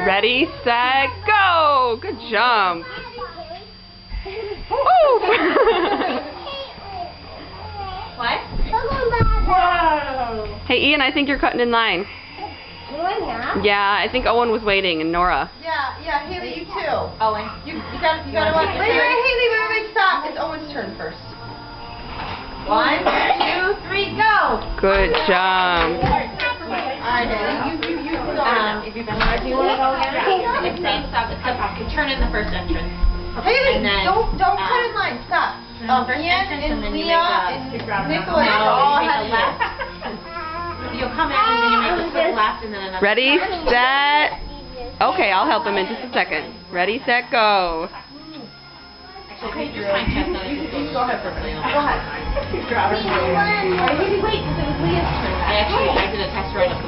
Ready, set, go! Good jump. Woo! What? Whoa! Hey, Ian, I think you're cutting in line. Yeah, I think Owen was waiting, and Nora. Yeah, Haley, you too. Owen. You gotta watch. Wait, Haley, wait, stop. It's Owen's turn first. 1, 2, 3, go! Good jump. Alright, Haley, you go. If you've been hard, do you want to go again? It's same stuff, except I could turn in the first entrance. Haley, And then, don't cut in line. Stop. first Ian entrance, and and then you Leah make and Nicholas No, all you have take a left. You'll come in and then you make a quick left and then another. Ready, set. Okay, I'll help him in just a second. Ready, set, go. Okay, just find Chestnut. Go ahead for a minute. Go ahead. Haley, wait, because it was Leah's turn. I did a test right up the